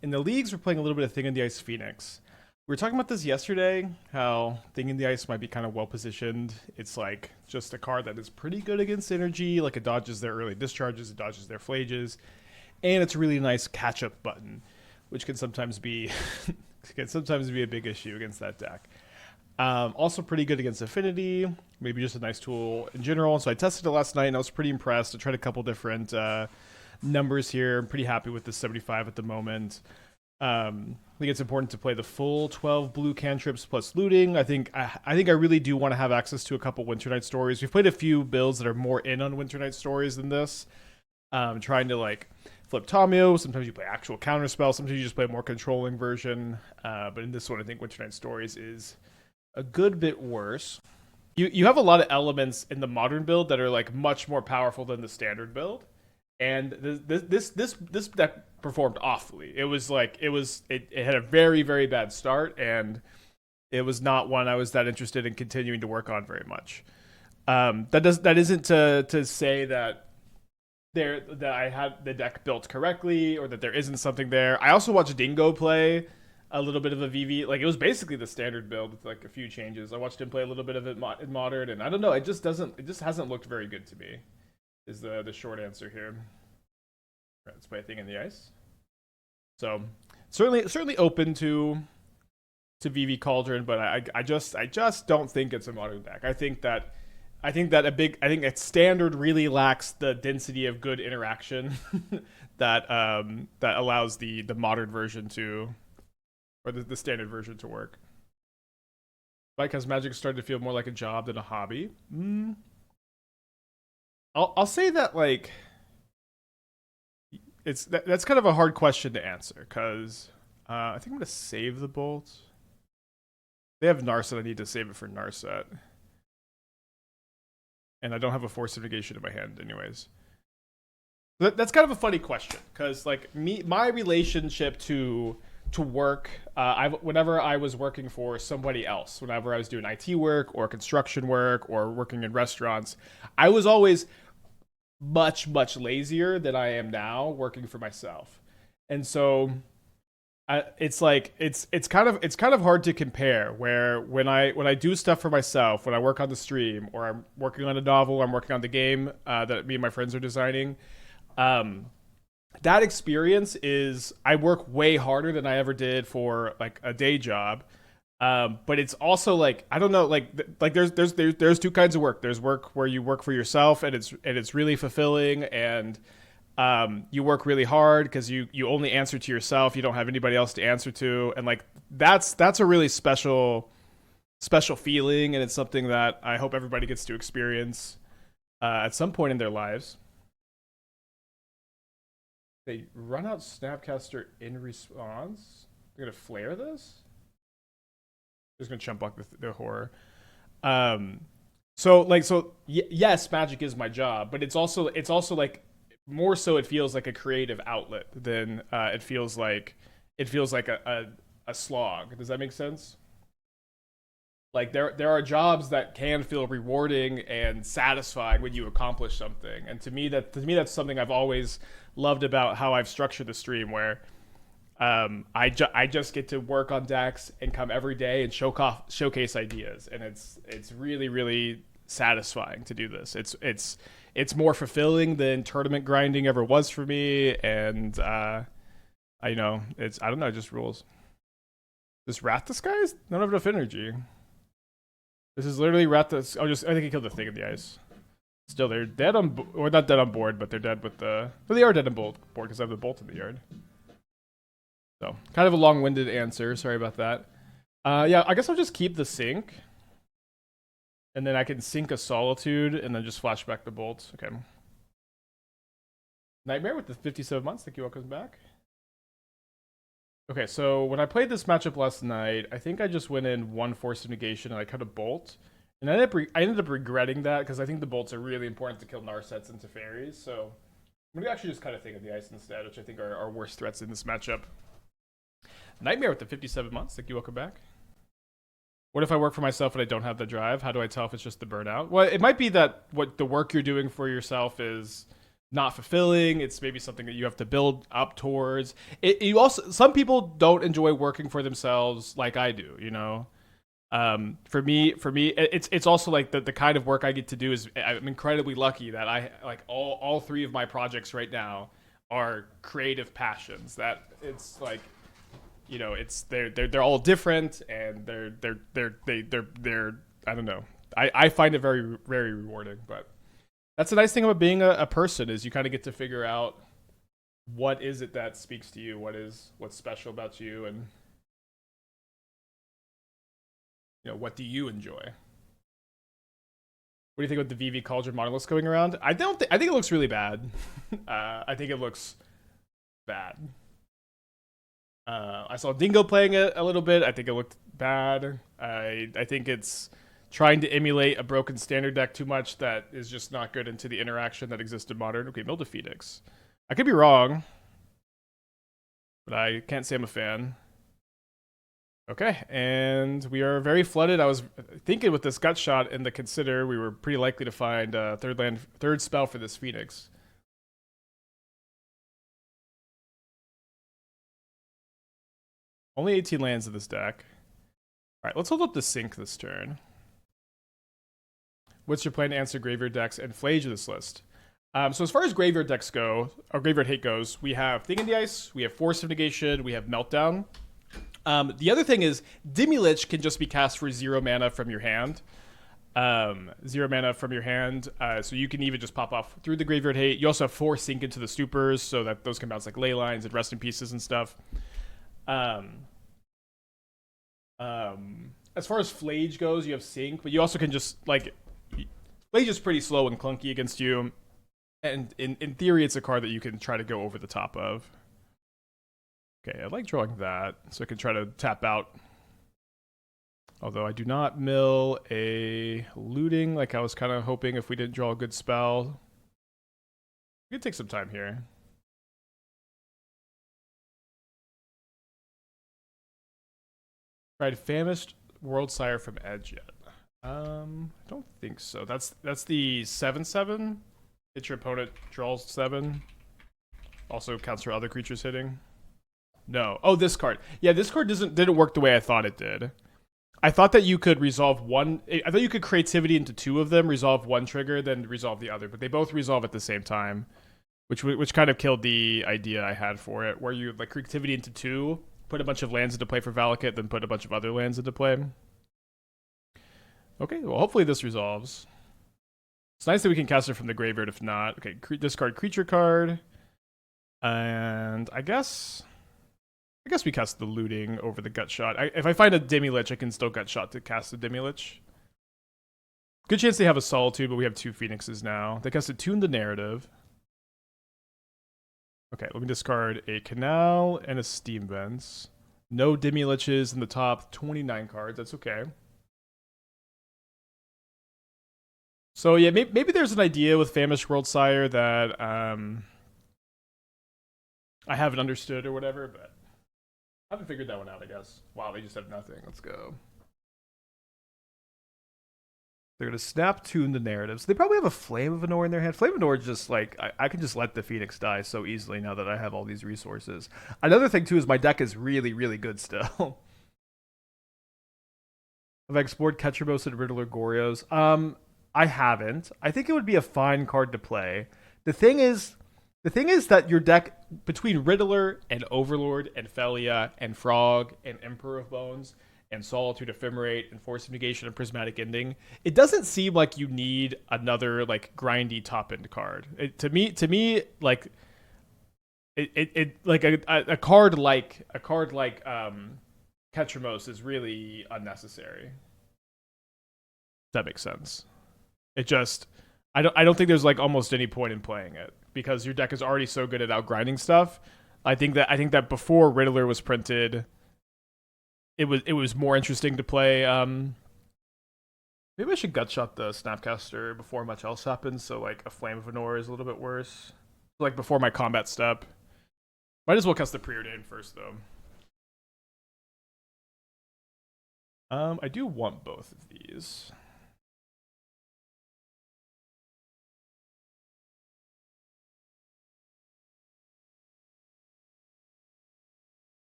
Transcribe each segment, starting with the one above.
in the leagues, we're playing a little bit of Thing in the Ice Phoenix. We were talking about this yesterday, how Thing in the Ice might be kind of well positioned. It's like just a card that is pretty good against energy, like it dodges their early discharges, it dodges their flages, and it's a really nice catch up button, which can sometimes be a big issue against that deck. Also pretty good against Affinity, maybe just a nice tool in general. So I tested it last night and I was pretty impressed. I tried a couple different numbers here. I'm pretty happy with the 75 at the moment. I think it's important to play the full 12 blue cantrips plus looting. I think I really do want to have access to a couple Winternight Stories. We've played a few builds that are more in on Winternight Stories than this. Trying to like flip Tomio. Sometimes you play actual counterspell. Sometimes you just play a more controlling version. But in this one, I think Winternight Stories is a good bit worse. You have a lot of elements in the modern build that are like much more powerful than the standard build, and this deck performed awfully. It had a very very bad start, and it was not one I was that interested in continuing to work on very much. That isn't to say that I had the deck built correctly or that there isn't something there. I also watched Dingo play a little bit of a VV. Like, it was basically the standard build with like a few changes. I watched him play a little bit of it in modern, and I don't know, it just hasn't looked very good to me, is the short answer here. Right, let's play a Thing in the Ice. So certainly open to VV Cauldron, but I just don't think it's a modern deck. I think that standard really lacks the density of good interaction that allows the modern version to, or the standard version to work. Like, has Magic started to feel more like a job than a hobby? I'll say that, like, that's kind of a hard question to answer, because I think I'm gonna save the bolt. They have Narset. I need to save it for Narset, and I don't have a Force of Negation in my hand, anyways. That's kind of a funny question, because like my relationship to work, whenever I was working for somebody else, whenever I was doing IT work or construction work or working in restaurants, I was always much lazier than I am now working for myself. And so it's kind of hard to compare, where when I do stuff for myself, when I work on the stream, or I'm working on a novel, or I'm working on the game that me and my friends are designing, that experience is, I work way harder than I ever did for like a day job. But it's also like, I don't know, like there's two kinds of work. There's work where you work for yourself and it's really fulfilling, and you work really hard because you only answer to yourself. You don't have anybody else to answer to, and like that's a really special feeling, and it's something that I hope everybody gets to experience at some point in their lives. They run out Snapcaster in response. They're gonna flare this. They're just gonna chump block the horror. Yes, Magic is my job, but it's also like, more so it feels like a creative outlet than it feels like a slog. Does that make sense? Like, there are jobs that can feel rewarding and satisfying when you accomplish something, and to me that's something I've always loved about how I've structured the stream, where I just get to work on decks and come every day and showcase ideas, and it's really satisfying to do this. It's more fulfilling than tournament grinding ever was for me, and I know I don't know, it just rules. This Wrath Disguise? Not enough energy. This is literally Wrath Disguise. I think he killed the Thing in the Ice. Still, they're dead or not dead on board, but they're dead with the. Well, they are dead on board because I have the bolt in the yard. So, kind of a long-winded answer. Sorry about that. Yeah, I guess I'll just keep the sync, and then I can sync a Solitude, and then just flash back the bolts. Okay. Nightmare with the 57 months. Thank you. Welcome back. Okay, so when I played this matchup last night, I think I just went in one Force of Negation and I cut a bolt. And I ended up regretting that, because I think the bolts are really important to kill Narsets and Teferis. So I'm going to actually just cut a Thing in the Ice instead, which I think are worse threats in this matchup. Nightmare with the 57 months. Thank you. Welcome back. What if I work for myself and I don't have the drive? How do I tell if it's just the burnout? Well, it might be that what the work you're doing for yourself is not fulfilling. It's maybe something that you have to build up towards. You also, some people don't enjoy working for themselves like I do. You know, for me, it's also like the kind of work I get to do is I'm incredibly lucky that I like all three of my projects right now are creative passions. That it's like, you know, it's they're all different, and they're I don't know. I find it very very rewarding. But that's the nice thing about being a person, is you kind of get to figure out what is it that speaks to you, what's special about you, and you know, what do you enjoy. What do you think about the VV Cauldron monoliths going around? I don't. I think it looks really bad. I think it looks bad. I saw Dingo playing it a little bit. I think it looked bad. I think it's trying to emulate a broken standard deck too much that is just not good into the interaction that exists in modern. Okay, Milda Phoenix. I could be wrong, but I can't say I'm a fan. Okay, and we are very flooded. I was thinking with this gut shot and the consider, we were pretty likely to find a third spell for this Phoenix. Only 18 lands in this deck. All right, let's hold up the Sync this turn. What's your plan to answer graveyard decks and Flage of this list? So as far as graveyard decks go, or graveyard hate goes, we have Thing in the Ice, we have Force of Negation, we have Meltdown. The other thing is Demilich can just be cast for 0 mana from your hand. 0 mana from your hand, so you can even just pop off through the graveyard hate. You also have 4 Sink into the Stupors, so that those can bounce like Ley Lines and Rest in Pieces and stuff. As far as Flage goes, you have Sink, but you also can just like Flage is pretty slow and clunky against you, and in theory, it's a card that you can try to go over the top of. Okay, I like drawing that, so I can try to tap out. Although I do not mill a looting like I was kind of hoping if we didn't draw a good spell. We could take some time here. Tried Famished World Sire from Edge yet? I don't think so. That's the 7/7. Hit your opponent, draws 7. Also counts for other creatures hitting. No. Oh, this card. Yeah, this card didn't work the way I thought it did. I thought that you could resolve one. I thought you could creativity into 2 of them, resolve one trigger, then resolve the other. But they both resolve at the same time, which kind of killed the idea I had for it, where you like creativity into 2, put a bunch of lands into play for Valakut, then put a bunch of other lands into play. Okay, well, hopefully this resolves. It's nice that we can cast it from the graveyard if not. Okay, discard creature card. And I guess we cast the looting over the gut shot. If I find a Demilich, I can still gut shot to cast the Demilich. Good chance they have a Solitude, but we have 2 Phoenixes now. They cast a Tune the Narrative. Okay, let me discard a Canal and a Steam Vents. No Demiliches in the top 29 cards. That's okay. So yeah, maybe there's an idea with Famished World Sire that I haven't understood or whatever, but I haven't figured that one out, I guess. Wow, they just have nothing. Let's go. They're going to snap tune the narratives. They probably have a Flame of Anor in their hand. Flame of Anor is just like, I can just let the Phoenix die so easily now that I have all these resources. Another thing, too, is my deck is really, really good still. Have I explored Ketramos and Riddler Gorios? I haven't. I think it would be a fine card to play. The thing is that your deck, between Riddler and Overlord and Felia and Frog and Emperor of Bones and Solitude Ephemerate and Force of Negation and Prismatic Ending, it doesn't seem like you need another like grindy top end card. To me, like it like a card like Ketramos is really unnecessary. That makes sense. It just I don't think there's like almost any point in playing it because your deck is already so good at outgrinding stuff. I think that before Riddler was printed, it was more interesting to play. Maybe I should gutshot the Snapcaster before much else happens, so like a Flame of Anor is a little bit worse. Like before my combat step. Might as well cast the Preordain first though. I do want both of these.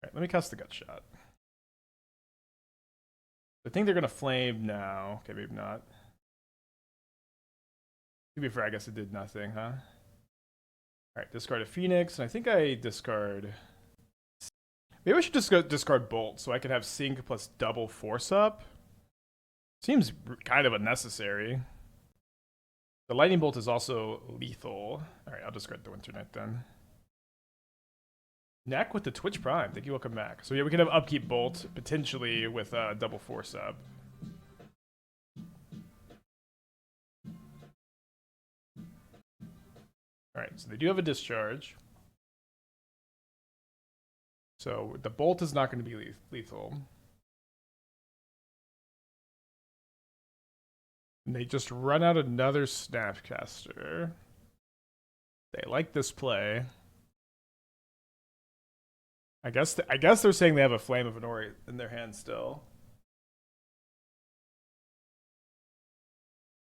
Right, let me cast the Gut Shot. I think they're going to flame now. Okay, maybe not. To be fair, I guess it did nothing, huh? Alright, discard a Phoenix, and I think I discard... Maybe I should just go discard Bolt, so I can have Sync plus double Force up. Seems kind of unnecessary. The Lightning Bolt is also lethal. Alright, I'll discard the Winternight then. Neck with the Twitch Prime. Thank you, welcome back. So yeah, we can have Upkeep Bolt, potentially with double Force up. Alright, so they do have a discharge. So the Bolt is not going to be lethal. And they just run out another Snapcaster. They like this play. I guess they're saying they have a Flame of an Ori in their hand still.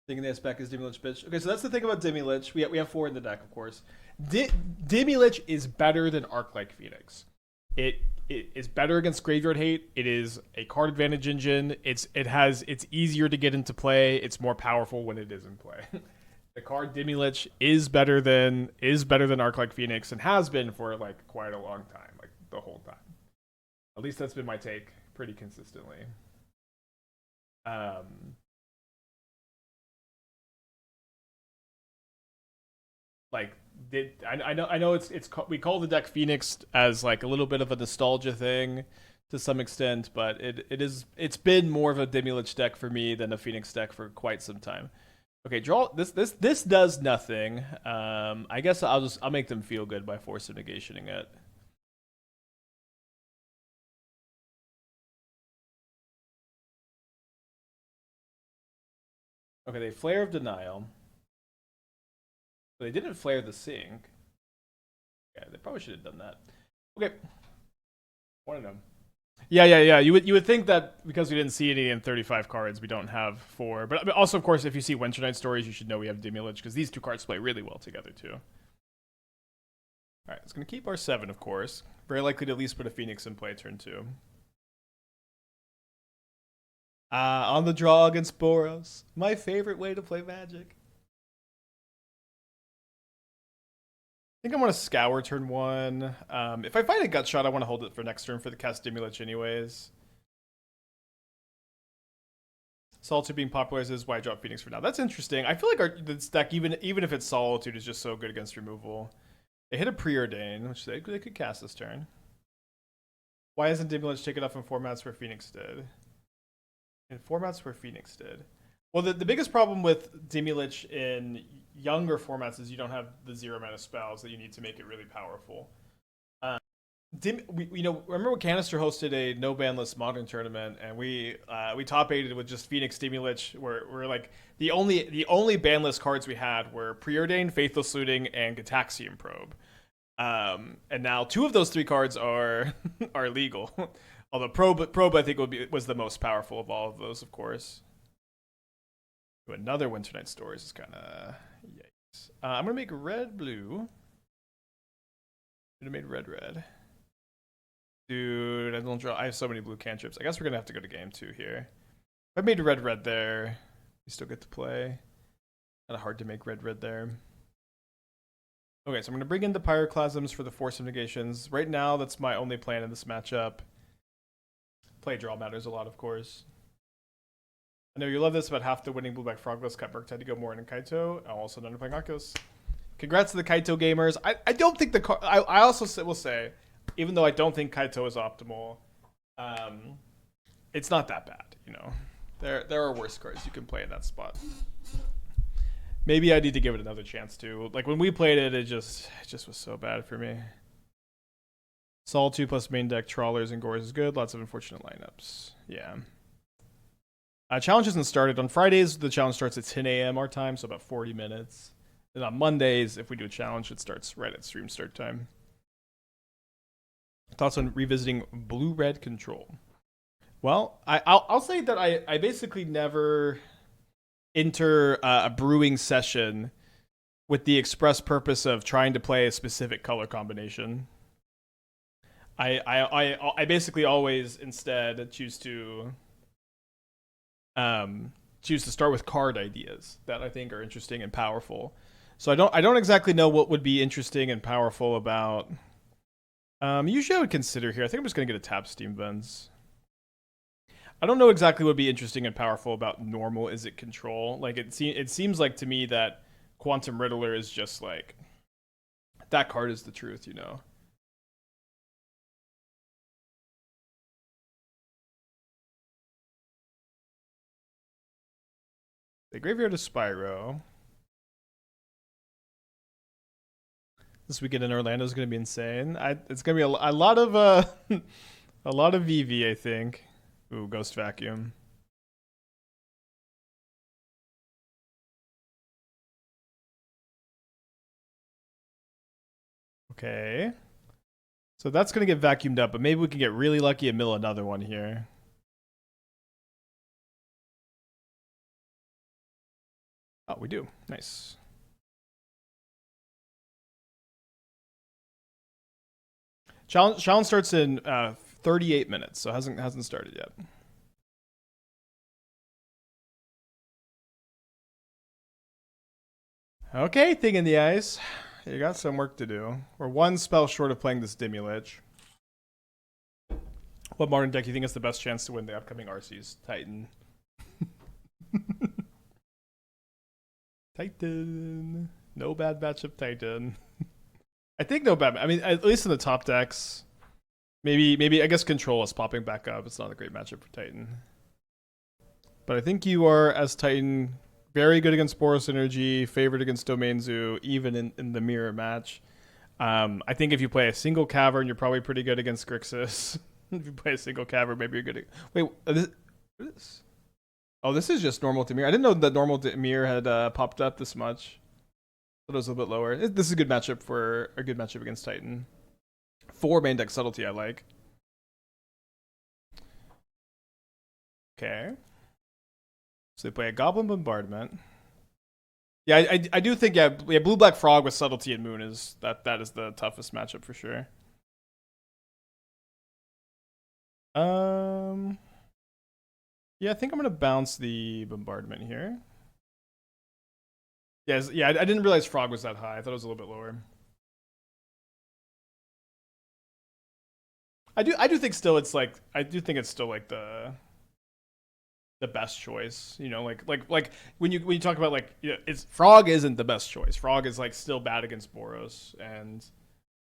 Thinking they spec is Demilich bitch. Okay, so that's the thing about Demilich. We have 4 in the deck, of course. Demilich is better than Arclight Phoenix. It is better against Graveyard Hate. It is a card advantage engine. It's easier to get into play. It's more powerful when it is in play. The card Demilich is better than Arclight Phoenix and has been for like quite a long time, like the whole time. At least that's been my take pretty consistently. I know we call the deck Phoenix as like a little bit of a nostalgia thing to some extent, but it's been more of a Demilich deck for me than a Phoenix deck for quite some time. Okay, draw this does nothing. I guess I'll make them feel good by Force of Negationing it. Okay, they Flare of Denial. But they didn't flare the Sync. Yeah, they probably should have done that. Okay. One of them. Yeah. You would think that because we didn't see any in 35 cards, we don't have 4. But also, of course, if you see Winternight Stories, you should know we have Demilich, because these 2 cards play really well together, too. Alright, it's going to keep our 7, of course. Very likely to at least put a Phoenix in play turn 2. On the draw against Boros. My favorite way to play Magic. I think I want to Scour turn 1. If I find a Gut Shot, I want to hold it for next turn for the cast Demilich anyways. Solitude being popularized is why I drop Phoenix for now. That's interesting. I feel like this deck, even if it's Solitude, is just so good against removal. They hit a Preordain, which they could cast this turn. Why isn't Demilich taken off in formats where Phoenix did? In formats where Phoenix did. Well, the biggest problem with Demilich in younger formats is you don't have the 0 mana spells that you need to make it really powerful. Remember when Canister hosted a no ban list Modern tournament, and we top 8'd with just Phoenix Demilich, where we're like the only ban list cards we had were Preordain, Faithless Looting, and Gataxian Probe. And now 2 of those 3 cards are legal. Although Probe I think was the most powerful of all of those, of course. Another Winternight Stories is kind of yikes. I'm gonna make red-blue. I'm gonna make red-red. Dude, I don't draw. I have so many blue cantrips. I guess we're gonna have to go to game 2 here. If I made red-red there, we still get to play. Kind of hard to make red-red there. Okay, so I'm gonna bring in the Pyroclasms for the Force of Negations. Right now, that's my only plan in this matchup. Play draw matters a lot, of course. I know you love this, but half the winning Blueback Frogless cut Burke had to go more in Kaito. I'm also done playing Arcos. Congrats to the Kaito gamers. I don't think I also will say, even though I don't think Kaito is optimal, it's not that bad. You know, there are worse cards you can play in that spot. Maybe I need to give it another chance too. Like when we played it, it just was so bad for me. Sol 2 plus main deck Trawlers and Gores is good. Lots of unfortunate lineups. Yeah. Challenge hasn't started. On Fridays, the challenge starts at 10 a.m. our time, so about 40 minutes. And on Mondays, if we do a challenge, it starts right at stream start time. Thoughts on revisiting blue-red control? Well, I'll say that I basically never enter a brewing session with the express purpose of trying to play a specific color combination. I basically always instead choose to start with card ideas that I think are interesting and powerful. So I don't exactly know what would be interesting and powerful about. Usually I would consider here. I think I'm just gonna get a tap Steam Vents. I don't know exactly what would be interesting and powerful about normal Izzet control. Like it seems like to me that Quantum Riddler is just like that card is the truth, you know. The Graveyard of Spyro. This weekend in Orlando is going to be insane. It's going to be a lot of a lot of VV, I think. Ooh, Ghost Vacuum. Okay. So that's going to get vacuumed up, but maybe we can get really lucky and mill another one here. Oh, we do. Nice. Challenge starts in 38 minutes, so hasn't started yet. Okay, Thing in the Ice. You got some work to do. We're one spell short of playing this Demilich. What modern deck do you think has the best chance to win the upcoming RCs? Titan. Titan. No bad matchup, Titan. I think no bad. I mean, at least in the top decks. Maybe I guess Control is popping back up. It's not a great matchup for Titan. But I think you are, as Titan, very good against Boros Energy, favored against Domain Zoo, even in the mirror match. I think if you play a single Cavern, you're probably pretty good against Grixis. If you play a single Cavern, maybe you're good. Wait, what is this? Oh, this is just normal Dimir. I didn't know that normal Dimir had popped up this much. Thought it was a little bit lower. This is a good matchup for a good matchup against Titan. 4 main deck Subtlety I like. Okay. So they play a Goblin Bombardment. Yeah, I do think yeah Blue Black Frog with Subtlety and Moon is that is the toughest matchup for sure. Yeah, I think I'm gonna bounce the Bombardment here. Yes, yeah, I didn't realize Frog was that high. I thought it was a little bit lower. I do think still it's like I do think it's still like the best choice. You know, like when you talk about like it's Frog isn't the best choice. Frog is like still bad against Boros, and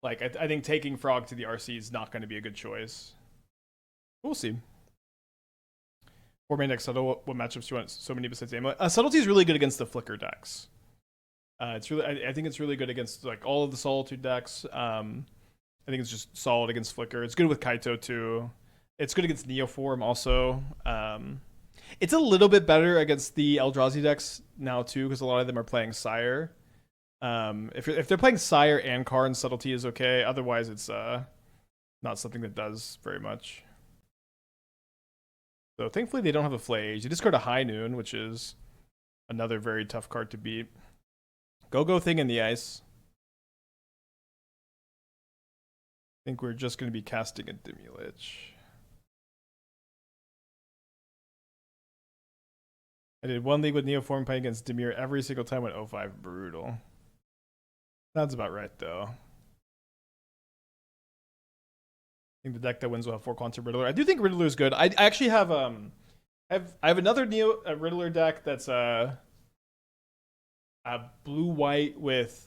like I think taking Frog to the RC is not going to be a good choice. We'll see. 4 main deck Subtle. What matchups do you want? So many besides Amulet. Subtlety is really good against the Flicker decks. It's really I think it's really good against like all of the Solitude decks. I think it's just solid against Flicker. It's good with Kaito too. It's good against Neoform also. It's a little bit better against the Eldrazi decks now too, because a lot of them are playing Sire. If they're playing Sire and Karn, Subtlety is okay. Otherwise, it's not something that does very much. So thankfully they don't have a Flage. You discard a High Noon, which is another very tough card to beat. Go Thing in the Ice. I think we're just going to be casting a Demilich. I did 1 league with Neoform playing against Dimir every single time with 05. Brutal. Sounds about right, though. I think the deck that wins will have 4 Quantum Riddler. I do think Riddler is good. I actually have I have another Riddler deck that's a blue-white with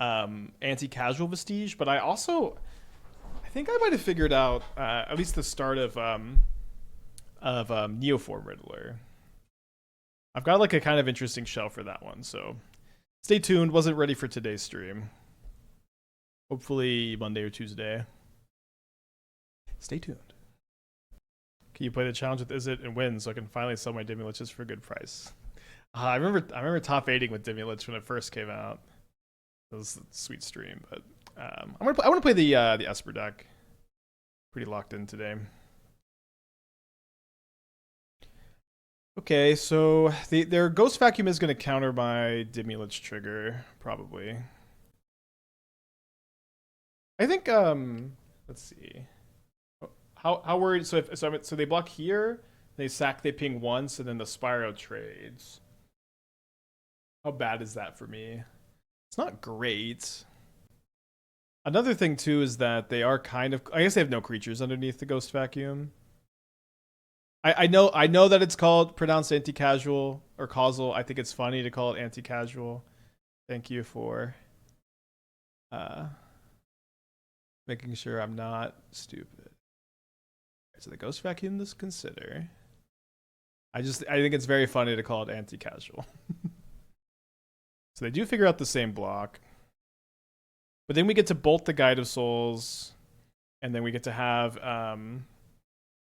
anti-casual Vestige, but I think I might have figured out at least the start of Neoform Riddler. I've got like a kind of interesting shell for that one, so stay tuned. Wasn't ready for today's stream. Hopefully Monday or Tuesday. Stay tuned. Can you play the challenge with Izzet and win so I can finally sell my Demiliches for a good price? I remember top 8ing with Demilich when it first came out. It was a sweet stream, but I want to play the Esper deck. Pretty locked in today. Okay, so their Ghost Vacuum is going to counter my Demilich trigger, probably. I think, let's Let's see. How worried? So so they block here, they sack, they ping once, and then the Spyro trades. How bad is that for me? It's not great. Another thing too is that they are kind of. I guess they have no creatures underneath the Ghost Vacuum. I know that it's called pronounced anti-casual or causal. I think it's funny to call it anti-casual. Thank you for making sure I'm not stupid. So the Ghost Vacuum to consider. I think it's very funny to call it anti-casual. So they do figure out the same block. But then we get to bolt the Guide of Souls, and then we get to have a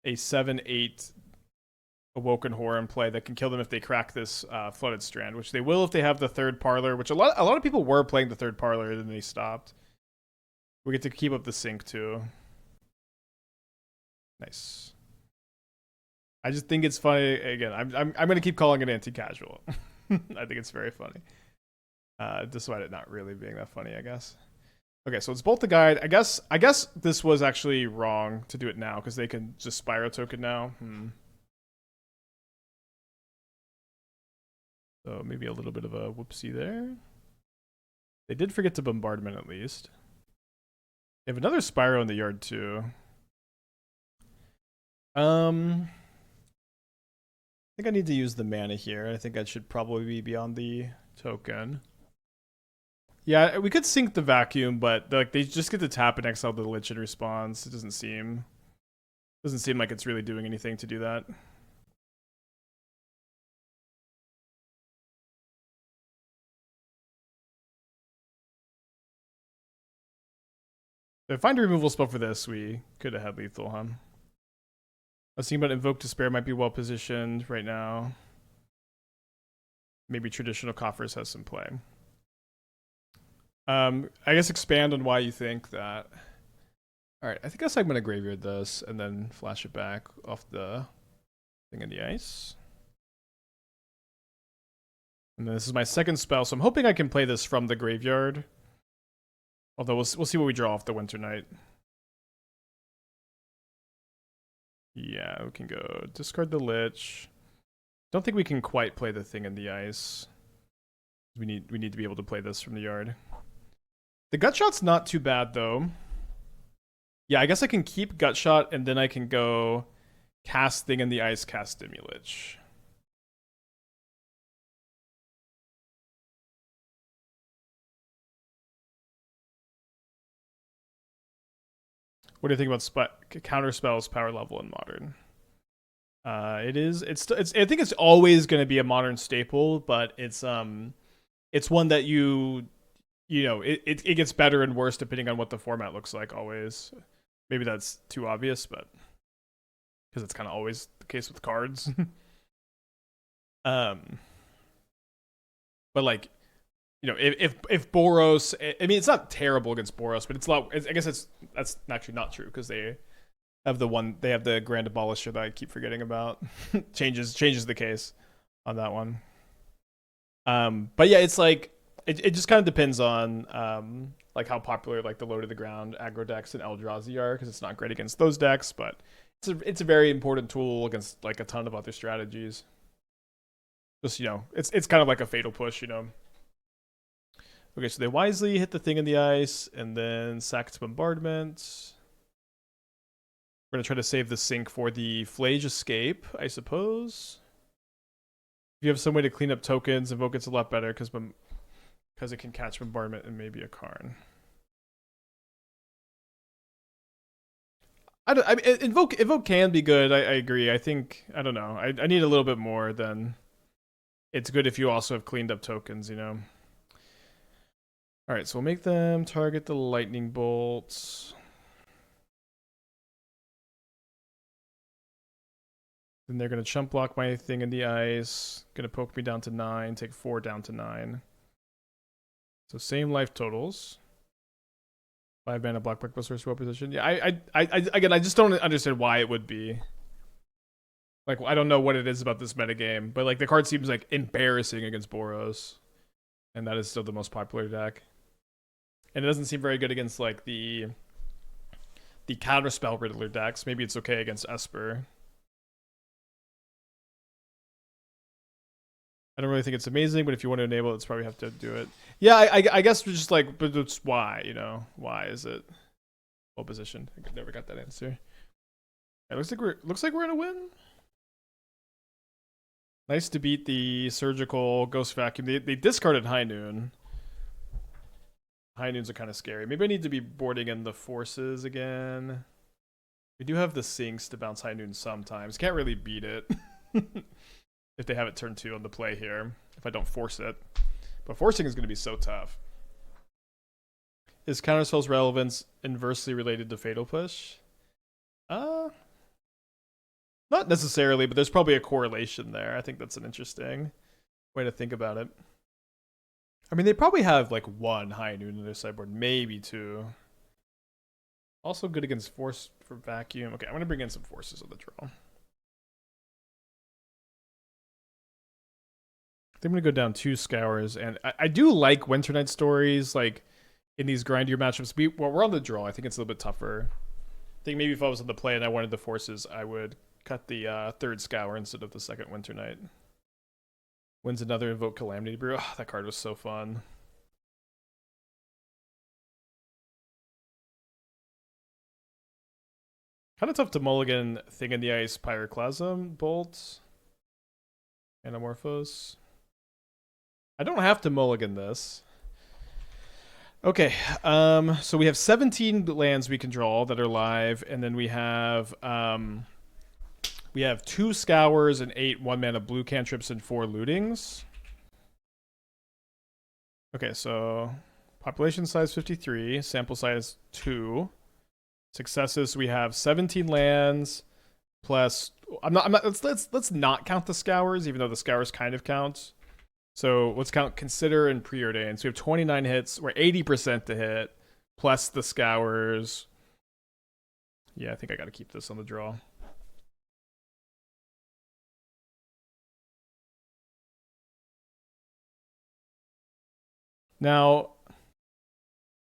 7/8 Awoken Horror in play that can kill them if they crack this Flooded Strand, which they will if they have the third Parlor, which a lot of people were playing the third Parlor and then they stopped. We get to keep up the sync too. Nice. I just think it's funny. Again, I'm gonna keep calling it anti-casual. I think it's very funny. Despite it not really being that funny, I guess. Okay, so it's bolt the guide. I guess this was actually wrong to do it now because they can just Spyro token now. So maybe a little bit of a whoopsie there. They did forget to bombardment at least. They have another Spyro in the yard too. I think I need to use the mana here. I think I should probably be beyond the token. Yeah, we could sync the vacuum, but like they just get to tap and exile the Lich in response. It doesn't seem like it's really doing anything to do that. If I find a removal spell for this, we could have had lethal, huh? I was thinking about Invoke Despair might be well positioned right now. Maybe Traditional Coffers has some play. I guess expand on why you think that. Alright, I guess I'm going to graveyard this and then flash it back off the thing in the ice. And then this is my second spell, so I'm hoping I can play this from the graveyard. Although we'll see what we draw off the Winternight. Yeah, we can go discard the Lich. Don't think we can quite play the thing in the ice. We need to be able to play this from the yard. The Gutshot's not too bad though. Yeah, I guess I can keep Gutshot and then I can go cast Thing in the Ice, cast Demilich. What do you think about counter spells, power level, and modern? I think it's always going to be a modern staple, but it's one that it gets better and worse depending on what the format looks like always. Maybe that's too obvious, but because it's kind of always the case with cards. But like, if Boros, I mean, it's not terrible against Boros, but it's a lot. I guess that's actually not true because they have the Grand Abolisher that I keep forgetting about. changes the case on that one. But yeah, it's like it just kind of depends on like how popular like the low to the ground aggro decks and Eldrazi are, because it's not great against those decks, but it's a very important tool against like a ton of other strategies. Just it's kind of like a fatal push, Okay, so they wisely hit the thing in the ice and then sack its bombardment. We're gonna try to save the sync for the Flage Escape, I suppose. If you have some way to clean up tokens, Invoke it's a lot better because it can catch bombardment and maybe a Karn. I mean, Invoke can be good. I agree. I think I don't know. I need a little bit more than. It's good if you also have cleaned up tokens, Alright, so we'll make them target the lightning bolts. Then they're going to chump block my thing in the ice. Going to poke me down to 9, take 4 down to 9. So same life totals. 5 mana block plus restore position. Yeah, I just don't understand why it would be. Like, I don't know what it is about this metagame, but like the card seems like embarrassing against Boros. And that is still the most popular deck. And it doesn't seem very good against like the the Counterspell Riddler decks, maybe it's okay against Esper. I don't really think it's amazing, but if you want to enable it, it's probably have to do it. Yeah, I guess we're just like, but it's why, you know? Why is it well positioned? I never got that answer. It looks like we're gonna win. Nice to beat the Surgical Ghost Vacuum. They discarded High Noon. High Noons are kind of scary. Maybe I need to be boarding in the Forces again. We do have the Sinks to bounce High Noon sometimes. Can't really beat it. If they have it turn 2 on the play here. If I don't force it. But forcing is going to be so tough. Is Counterspell's relevance inversely related to Fatal Push? Not necessarily, but there's probably a correlation there. I think that's an interesting way to think about it. I mean, they probably have like 1 High Noon in their sideboard, maybe 2. Also good against Force for Vacuum. Okay, I'm going to bring in some Forces on the draw. I think I'm going to go down 2 Scours, and I do like Winternight Stories, like in these grindier matchups. We're on the draw. I think it's a little bit tougher. I think maybe if I was on the play and I wanted the Forces, I would cut the 3rd Scour instead of the 2nd Winternight. Wins another Invoke Calamity Brew. Oh, that card was so fun. Kind of tough to mulligan Thing in the Ice, Pyroclasm, Bolt, Manamorphose. I don't have to mulligan this. Okay, so we have 17 lands we can draw that are live, and then we have 2 Scours and 8 1-mana blue cantrips and 4 lootings. Okay, so population size 53, sample size 2. Successes, we have 17 lands plus let's not count the Scours, even though the Scours kind of count. So let's count Consider and Preordain. So we have 29 hits. We're 80% to hit, plus the Scours. Yeah, I think I got to keep this on the draw. Now,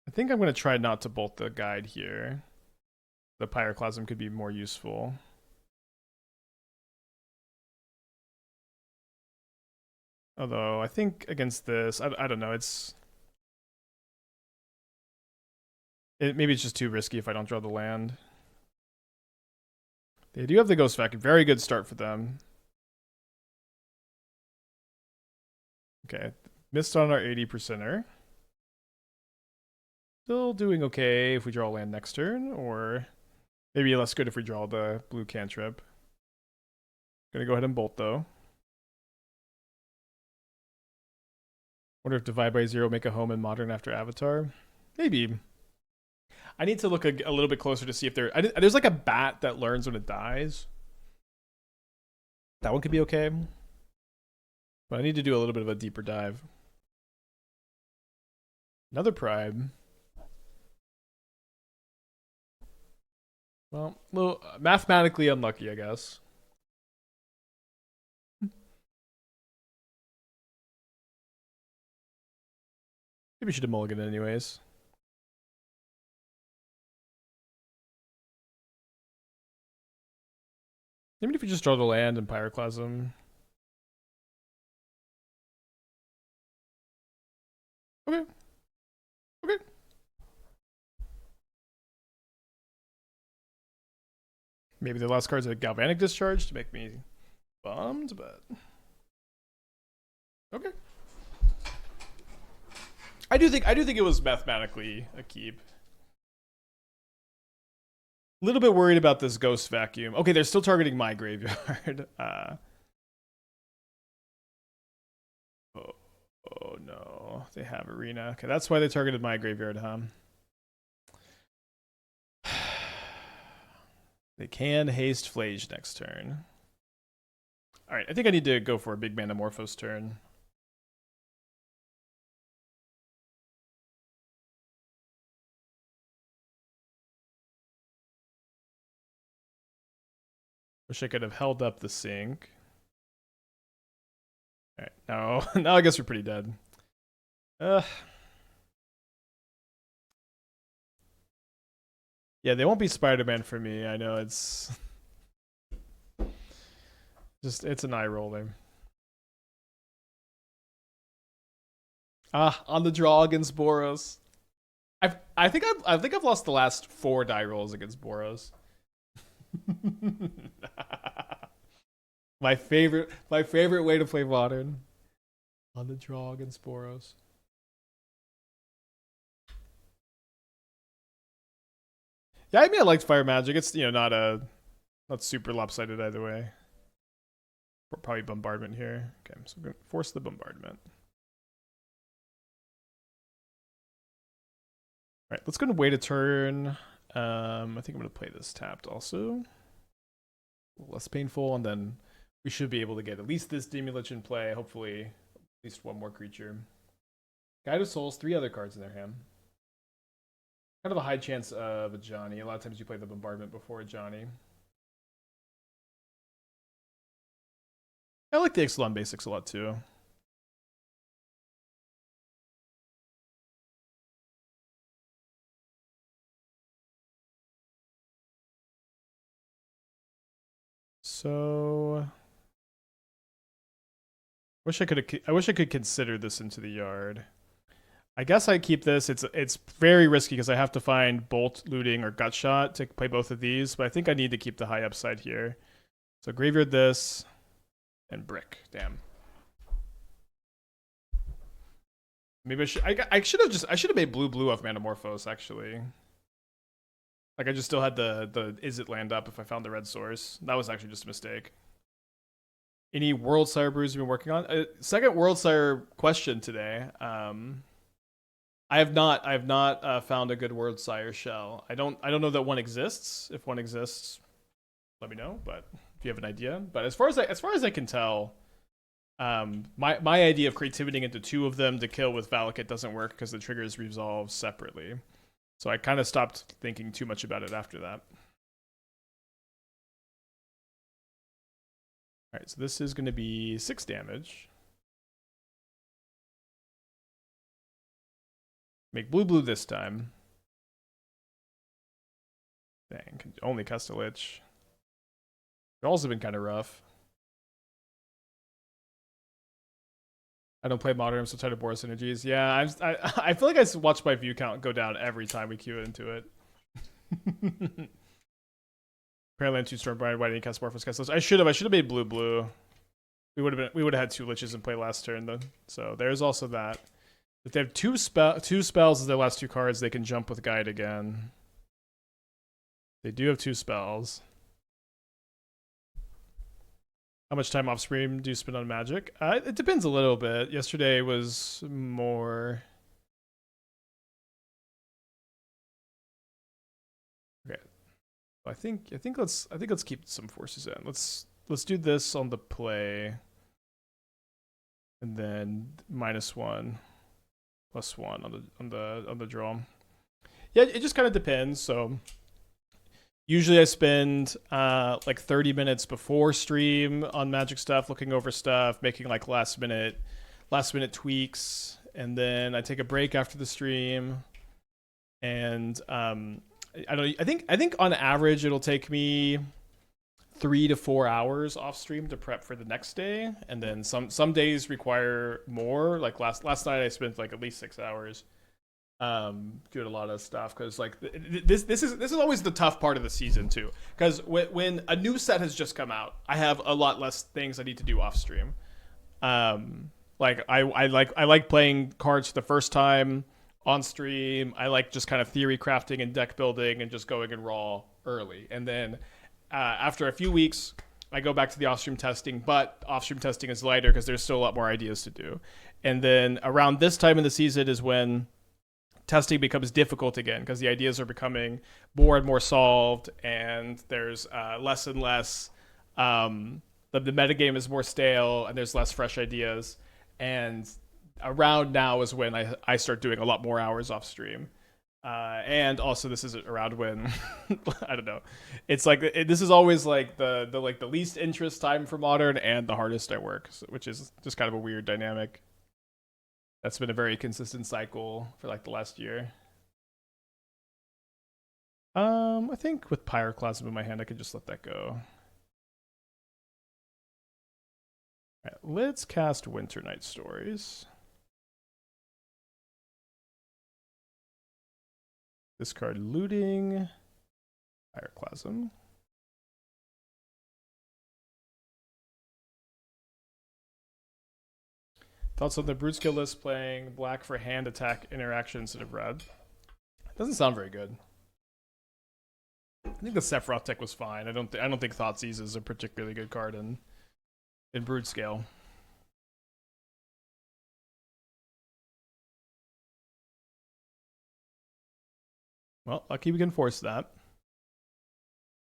I think I'm going to try not to bolt the guide here. The Pyroclasm could be more useful. Although, I think against this, I don't know, maybe it's just too risky if I don't draw the land. They do have the Ghost Vacuum. Very good start for them. Okay, missed on our 80%er. Still doing okay if we draw land next turn, or maybe less good if we draw the blue cantrip. Gonna go ahead and bolt though. Wonder if Divide by Zero make a home in Modern after Avatar? Maybe. I need to look a little bit closer to see if there's like a bat that learns when it dies. That one could be okay. But I need to do a little bit of a deeper dive. Another Prime. Well, a little mathematically unlucky, I guess. Maybe we should have mulliganed it anyways. Maybe if we just draw the land and Pyroclasm. Okay. Okay. Maybe the last card's a Galvanic Discharge to make me bummed, but okay. I do think it was mathematically a keep. A little bit worried about this Ghost Vacuum. Okay, they're still targeting my graveyard. Oh no, they have Arena. Okay, that's why they targeted my graveyard, huh? They can haste Flage next turn. Alright, I think I need to go for a big Manamorphose turn. Wish I could have held up the sink. Alright, now I guess we're pretty dead. Yeah, they won't be Spider-Man for me. I know it's just it's an eye roller. Ah, on the draw against Boros. I think I've lost the last 4 die rolls against Boros. My favorite way to play Modern. On the draw against Boros. Yeah, I mean I liked Fire Magic. It's not super lopsided either way. Probably Bombardment here. Okay, so I'm gonna force the Bombardment. Alright, let's go and wait a turn. I think I'm gonna play this tapped also. Less painful, and then we should be able to get at least this Demilich in play, hopefully at least one more creature. Guide of Souls, 3 other cards in their hand. Kind of a high chance of a Johnny. A lot of times you play the Bombardment before a Johnny. I like the Ixalan basics a lot too. So I wish I could consider this into the yard. I guess I keep this. It's very risky because I have to find Bolt, Looting, or Gut Shot to play both of these, but I think I need to keep the high upside here. So graveyard this and brick. Damn. Maybe I should have made blue off Manamorphose actually. Like I just still had the Izzet land up if I found the red source. That was actually just a mistake. Any World Sire brews you've been working on? Second World Sire question today. I have not found a good World Sire shell. I don't know that one exists. If one exists, let me know. But if you have an idea, but as far as I can tell, my idea of creativity into 2 of them to kill with Valakut doesn't work because the triggers resolve separately. So I kind of stopped thinking too much about it after that. All right, so this is going to be 6 damage. Make blue this time. Dang, can only cast a Lich. Draws have been kind of rough. I don't play Modern, I'm so tired of Boros synergies. Yeah, I feel like I watch my view count go down every time we queue into it. Apparently I'm too Stormbringer. Why didn't you cast Morphos cast Lich? I should have made blue. We would have had 2 Liches in play last turn though. So there's also that. If they have two spells as their last 2 cards, they can jump with Guide again. They do have 2 spells. How much time off stream do you spend on Magic? It depends a little bit. Yesterday was more. Okay, I think let's keep some forces in. Let's do this on the play, and then -1, +1 on the draw. Yeah, it just kind of depends. So usually I spend like 30 minutes before stream on Magic stuff, looking over stuff, making like last minute tweaks, and then I take a break after the stream. And I don't. I think on average it'll take me 3 to 4 hours off stream to prep for the next day, and then some days require more. Like last night I spent like at least 6 hours doing a lot of stuff because like this is always the tough part of the season too, because when a new set has just come out, I have a lot less things I need to do off stream. Like I like playing cards for the first time on stream. I like just kind of theory crafting and deck building and just going in raw early, and then after a few weeks I go back to the off-stream testing, but off-stream testing is lighter because there's still a lot more ideas to do. And then around this time in the season is when testing becomes difficult again because the ideas are becoming more and more solved, and there's less and less. The metagame is more stale, and there's less fresh ideas. And around now is when I start doing a lot more hours off stream. And also this is around when I don't know. It's like this is always like the least interest time for Modern and the hardest I work, which is just kind of a weird dynamic. That's been a very consistent cycle for like the last year. I think with Pyroclasm in my hand, I could just let that go. All right, let's cast Winternight Stories. Discard Looting, Pyroclasm. Thoughts on the Brute Skill list playing black for hand attack interaction instead of red? Doesn't sound very good. I think the Sephiroth tech was fine. I don't think Thoughtseize is a particularly good card in Brute Scale. Well, lucky we can force that.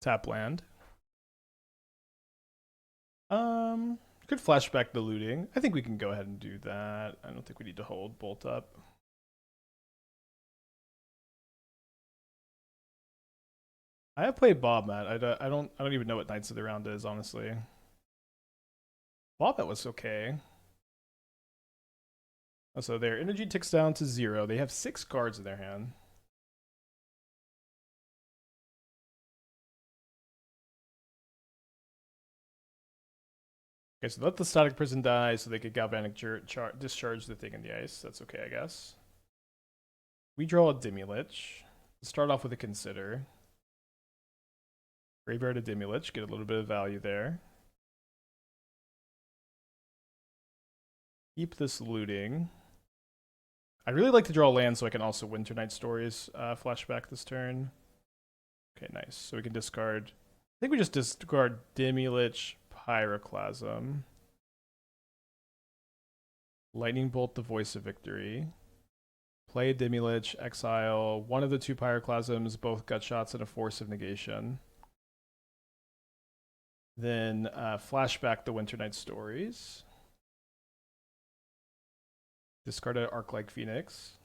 Tap land. Could flashback the looting. I think we can go ahead and do that. I don't think we need to hold bolt up. I have played Bob Mat. I don't even know what Knights of the Round is, honestly. Bob Mat was okay. So their energy ticks down to 0. They have 6 cards in their hand. Okay, so let the Static Prison die so they could Galvanic discharge the thing in the ice. That's okay, I guess. We draw a Demilich. Start off with a Consider. Graveyard a Demilich, get a little bit of value there. Keep this looting. I'd really like to draw land so I can also Winternight Stories flashback this turn. Okay, nice. So we can discard... I think we just discard Demilich, Pyroclasm. Lightning Bolt, the Voice of Victory. Play a Demilich, exile one of the 2 Pyroclasms, both Gutshots, and a Force of Negation. Then flashback the Winternight Stories. Discard an Arclight Phoenix.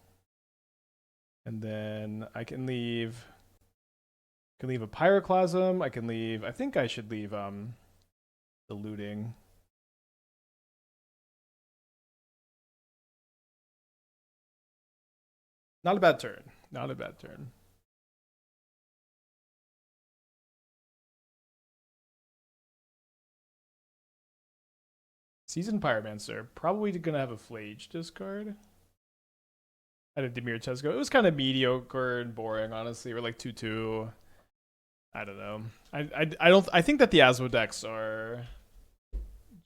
And then I can leave a Pyroclasm. I think I should leave the looting. Not a bad turn. Not a bad turn. Seasoned Pyromancer. Probably gonna have a Flage discard. I had a Demir Tesco. It was kind of mediocre and boring, honestly. We're like 2-2. I don't know. I think that the Asmo decks are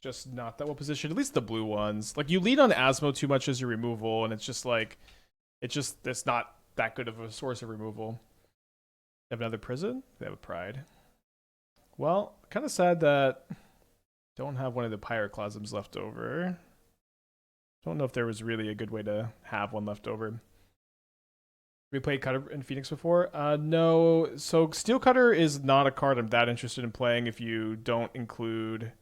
just not that well positioned. At least the blue ones. Like you lean on Asmo too much as your removal, and it's just like it's not that good of a source of removal. They have another prison? They have a pride. Well, kind of sad that don't have one of the Pyroclasms left over. Don't know if there was really a good way to have one left over. We played Cutter in Phoenix before? No. So Steel Cutter is not a card I'm that interested in playing if you don't include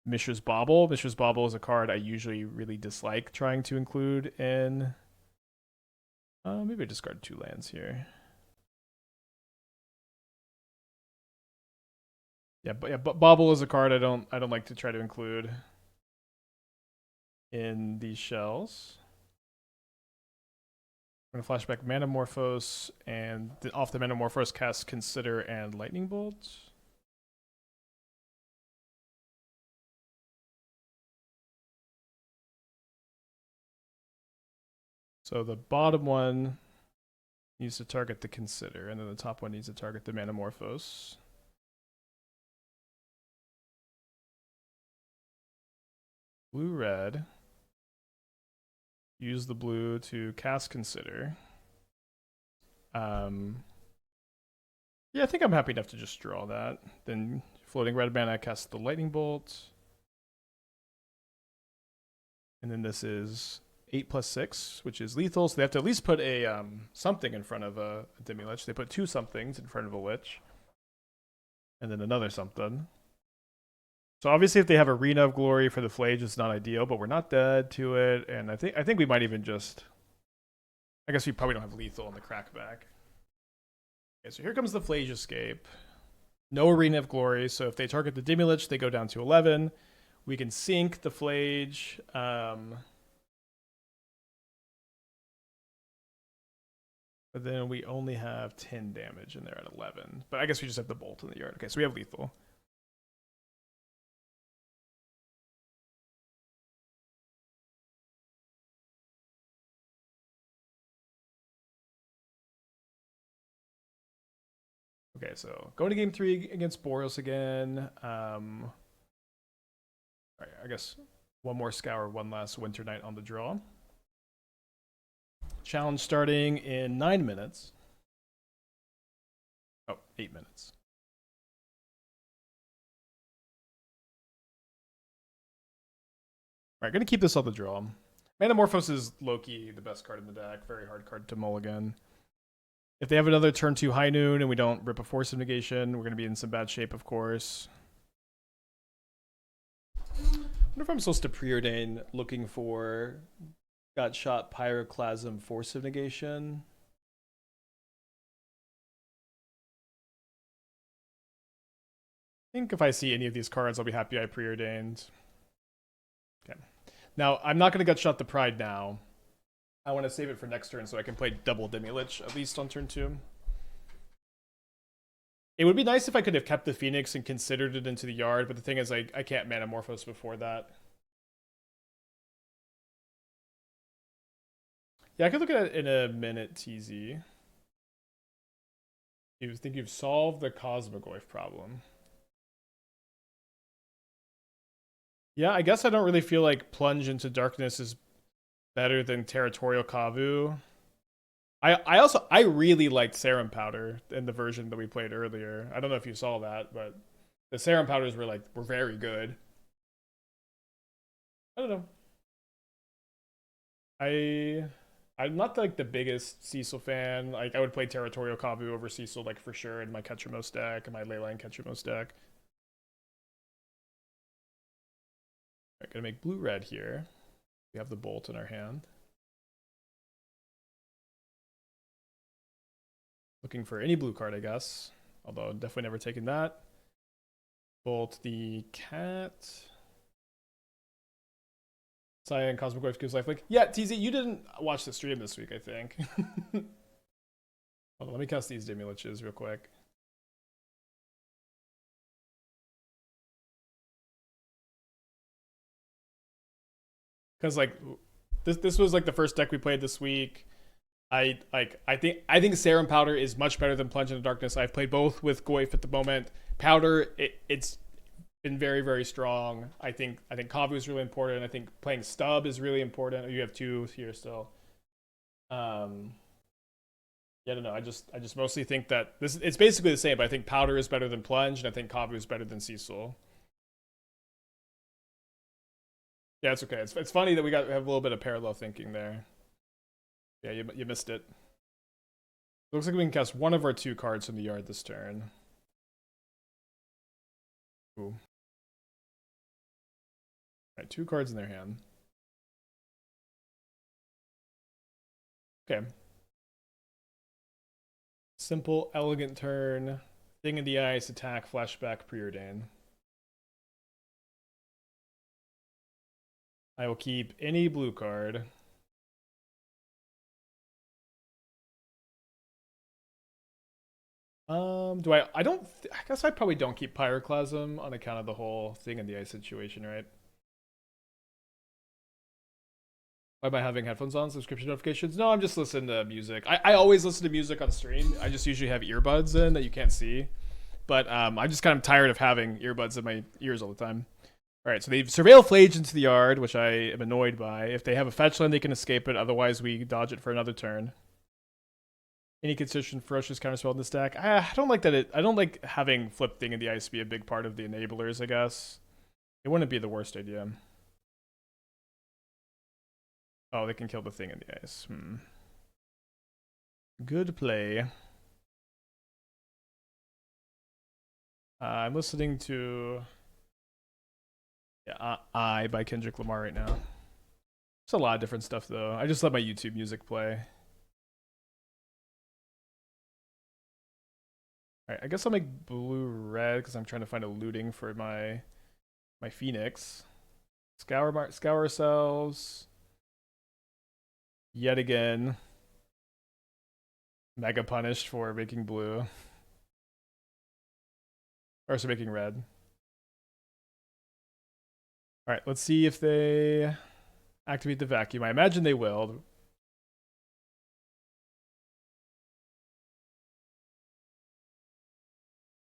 Mishra's Bauble. Mishra's Bauble is a card I usually really dislike trying to include in... maybe I discard 2 lands here. But Bauble is a card I don't like to try to include in these shells. I'm gonna flashback Manamorphose, and off the Manamorphose cast Consider and Lightning Bolt. So the bottom one needs to target the Consider, and then the top one needs to target the Manamorphose. Blue-red. Use the blue to cast Consider. Yeah, I think I'm happy enough to just draw that. Then floating red mana, cast the Lightning Bolt. And then this is 8+6, which is lethal, so they have to at least put a something in front of a Demilich. They put 2 somethings in front of a Lich. And then another something. So obviously if they have Arena of Glory for the Flage, it's not ideal, but we're not dead to it, and I think we might even just... I guess we probably don't have lethal in the crackback. Okay, so here comes the Flage Escape. No Arena of Glory, so if they target the Demilich, they go down to 11. We can sink the Flage. But then we only have 10 damage and they're at 11. But I guess we just have the bolt in the yard. Okay, so we have lethal. Okay, so going to game 3 against Boros again. All right, I guess one more Scour, one last Winternight on the draw. Challenge starting in 9 minutes. Oh, 8 minutes. All right, gonna keep this on the draw. Manamorphose is low-key the best card in the deck. Very hard card to mulligan. If they have another turn 2 High Noon and we don't rip a Force of Negation, we're gonna be in some bad shape, of course. I wonder if I'm supposed to Preordain looking for Got Shot, Pyroclasm, Force of Negation. I think if I see any of these cards, I'll be happy I Preordained. Okay. Now, I'm not going to Gut Shot the Pride now. I want to save it for next turn so I can play double Demilich, at least on turn 2. It would be nice if I could have kept the Phoenix and considered it into the yard, but the thing is, I can't Manamorphose before that. Yeah, I could look at it in a minute, TZ. You think you've solved the Cosmogoyf problem. Yeah, I guess I don't really feel like Plunge into Darkness is better than Territorial Kavu. I really liked Serum Powder in the version that we played earlier. I don't know if you saw that, but the Serum Powders were very good. I don't know. I'm not like the biggest Cecil fan. Like I would play Territorial Kavu over Cecil like for sure in my Ketramos deck and my Leyline Ketramos deck. Alright, gonna make blue-red here. We have the bolt in our hand. Looking for any blue card, I guess. Although definitely never taken that. Bolt the cat. Cyan, Cosmogoyf gives lifelink. Yeah, TZ, you didn't watch the stream this week, I think. Hold on, let me cast these Demiliches real quick. Because like this was like the first deck we played this week. I think Serum Powder is much better than Plunge into Darkness. I've played both with Goyf at the moment. Powder, it's been very, very strong. I think Kavu is really important. I think playing Stub is really important. You have 2 here still. Yeah, I don't know. I just mostly think that it's basically the same, but I think Powder is better than Plunge, and I think Kavu is better than Cecil. Yeah, it's okay. It's funny that we have a little bit of parallel thinking there. Yeah, you missed it. Looks like we can cast one of our 2 cards from the yard this turn. Ooh. Alright, 2 cards in their hand. Okay. Simple, elegant turn. Thing in the ice, attack, flashback, Preordain. I will keep any blue card. I guess I probably don't keep Pyroclasm on account of the whole thing in the ice situation, right? Why am I having headphones on? Subscription notifications? No, I'm just listening to music. I always listen to music on stream. I just usually have earbuds in that you can't see. But I'm just kind of tired of having earbuds in my ears all the time. Alright, so they surveil Flage into the yard, which I am annoyed by. If they have a fetch land, they can escape it. Otherwise, we dodge it for another turn. Any consistent ferocious counterspell in this deck? I don't like that. I don't like having Flip Thing in the Ice be a big part of the enablers, I guess. It wouldn't be the worst idea. Oh, they can kill the thing in the ice. Good play. I'm listening to I by Kendrick Lamar right now. There's a lot of different stuff, though. I just let my YouTube music play. Alright, I guess I'll make blue-red because I'm trying to find a looting for my Phoenix. Scour ourselves. Yet again. Mega punished for making blue. Or so making red. Alright, let's see if they activate the vacuum. I imagine they will.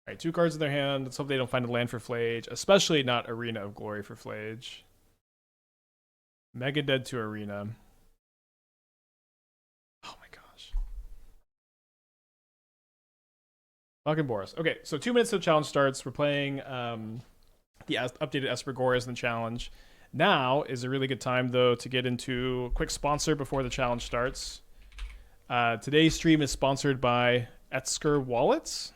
Alright, 2 cards in their hand. Let's hope they don't find a land for Flage, especially not Arena of Glory for Flage. Mega Dead to Arena. Oh my gosh. Fucking Boris. Okay, so 2 minutes till the challenge starts. We're playing the updated Esper Gores in the challenge. Now is a really good time, though, to get into a quick sponsor before the challenge starts. Today's stream is sponsored by Esker Wallets.